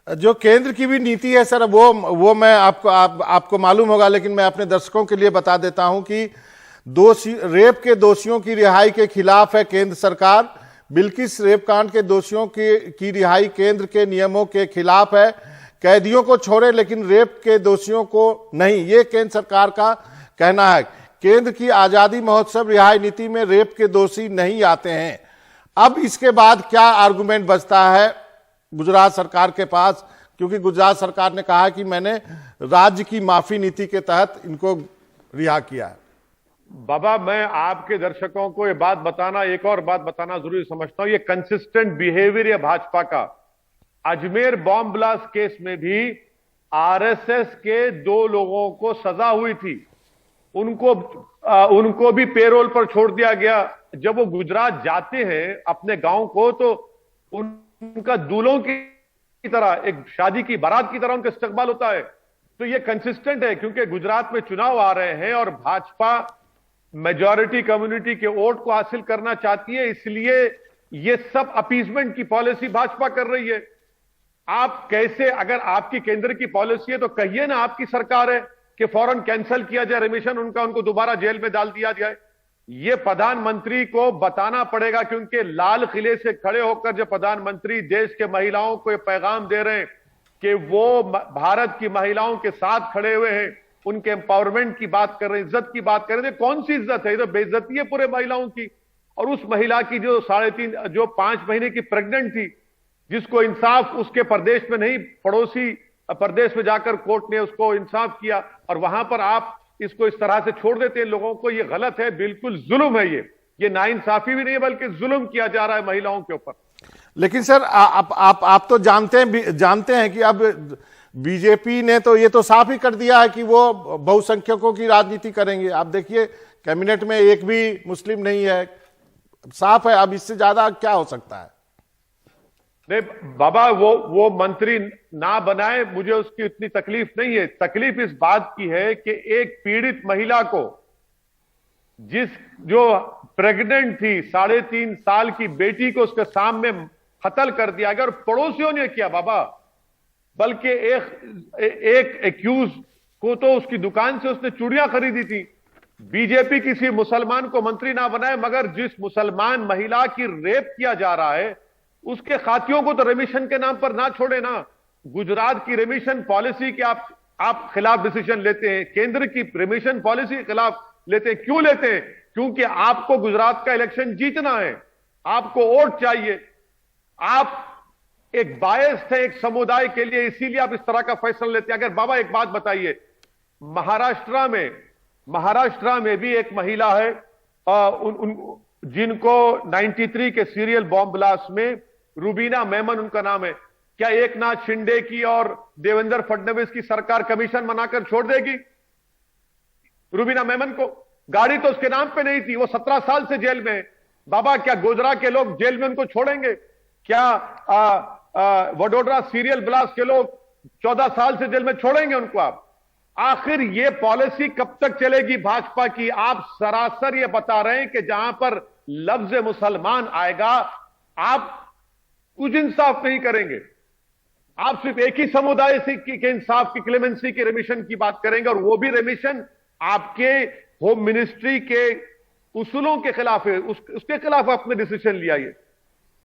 जो केंद्र की भी नीति है सर, वो मैं आपको मालूम होगा, लेकिन मैं अपने दर्शकों के लिए बता देता हूं कि रेप के दोषियों की रिहाई के खिलाफ है केंद्र सरकार। बिल्किस रेप कांड के दोषियों की रिहाई केंद्र के नियमों के खिलाफ है। कैदियों को छोड़े लेकिन रेप के दोषियों को नहीं, ये केंद्र सरकार का कहना है। केंद्र की आजादी महोत्सव रिहाई नीति में रेप के दोषी नहीं आते हैं। अब इसके बाद क्या आर्गुमेंट बचता है गुजरात सरकार के पास, क्योंकि गुजरात सरकार ने कहा कि मैंने राज्य की माफी नीति के तहत इनको रिहा किया है। बाबा, मैं आपके दर्शकों को ये बात बताना, एक और बात बताना जरूरी समझता हूं। ये कंसिस्टेंट बिहेवियर है भाजपा का। अजमेर बॉम्ब ब्लास्ट केस में भी आरएसएस के 2 लोगों को सजा हुई थी, उनको भी पेरोल पर छोड़ दिया गया। जब वो गुजरात जाते हैं अपने गांव को, तो उनका दूल्हों की तरह, एक शादी की बारात की तरह उनका इस्तकबाल होता है। तो ये कंसिस्टेंट है, क्योंकि गुजरात में चुनाव आ रहे हैं और भाजपा मेजॉरिटी कम्युनिटी के वोट को हासिल करना चाहती है, इसलिए ये सब अपीजमेंट की पॉलिसी भाजपा कर रही है। आप कैसे, अगर आपकी केंद्र की पॉलिसी है तो कहिए ना, आपकी सरकार है, कि फौरन कैंसिल किया जाए रिमिशन उनको दोबारा जेल में डाल दिया जाए। यह प्रधानमंत्री को बताना पड़ेगा, क्योंकि लाल किले से खड़े होकर जब प्रधानमंत्री देश के महिलाओं को यह पैगाम दे रहे हैं कि वो भारत की महिलाओं के साथ खड़े हुए हैं, उनके एम्पावरमेंट की बात कर रहे हैं, इज्जत की बात कर रहे हैं। कौन सी इज्जत है? ये तो बेइज्जती है पूरे महिलाओं की। और उस महिला की जो 5 महीने की प्रेग्नेंट थी, जिसको इंसाफ उसके प्रदेश में नहीं, पड़ोसी प्रदेश में जाकर कोर्ट ने उसको इंसाफ किया, और वहां पर आप इसको इस तरह से छोड़ देते हैं लोगों को। ये गलत है, बिल्कुल जुल्म है। ये नाइंसाफी भी नहीं है, बल्कि जुल्म किया जा रहा है महिलाओं के ऊपर। लेकिन सर आप तो जानते हैं कि अब बीजेपी ने तो ये तो साफ ही कर दिया है कि वो बहुसंख्यकों की राजनीति करेंगे। आप देखिए कैबिनेट में एक भी मुस्लिम नहीं है, साफ है। अब इससे ज्यादा क्या हो सकता है? नहीं बाबा, वो मंत्री ना बनाए, मुझे उसकी इतनी तकलीफ नहीं है। तकलीफ इस बात की है कि एक पीड़ित महिला को, जो प्रेग्नेंट थी, 3.5 साल की बेटी को उसके सामने कत्ल कर दिया गया, और पड़ोसियों ने किया बाबा। बल्कि एक एक्यूज को तो उसकी दुकान से उसने चूड़ियां खरीदी थी। बीजेपी किसी मुसलमान को मंत्री ना बनाए, मगर जिस मुसलमान महिला की रेप किया जा रहा है उसके खातियों को तो रेमिशन के नाम पर ना छोड़े ना। गुजरात की रेमिशन पॉलिसी के आप खिलाफ डिसीजन लेते हैं, केंद्र की रेमिशन पॉलिसी के खिलाफ लेते हैं। क्यों लेते हैं? क्योंकि आपको गुजरात का इलेक्शन जीतना है, आपको वोट चाहिए। आप एक बायस थे एक समुदाय के लिए, इसीलिए आप इस तरह का फैसला लेते हैं। अगर बाबा एक बात बताइए, महाराष्ट्र में भी एक महिला है जिनको 93 के सीरियल बॉम्ब ब्लास्ट में रुबीना मेमन उनका नाम है। क्या एकनाथ शिंदे की और देवेंद्र फडणवीस की सरकार कमीशन बनाकर छोड़ देगी रुबीना मेमन को? गाड़ी तो उसके नाम पे नहीं थी, वो 17 साल से जेल में है। बाबा, क्या गुजरात के लोग जेल में उनको छोड़ेंगे? क्या वडोदरा सीरियल ब्लास्ट के लोग 14 साल से जेल में छोड़ेंगे उनको आप? आखिर ये पॉलिसी कब तक चलेगी भाजपा की? आप सरासर ये बता रहे हैं कि जहां पर लफ्ज मुसलमान आएगा आप कुछ इंसाफ नहीं करेंगे, आप सिर्फ एक ही समुदाय से के इंसाफ की, क्लेमेंसी की, रेमिशन की बात करेंगे, और वो भी रेमिशन आपके होम मिनिस्ट्री के उसूलों के खिलाफ है। उसके खिलाफ आपने डिसीजन लिया। ये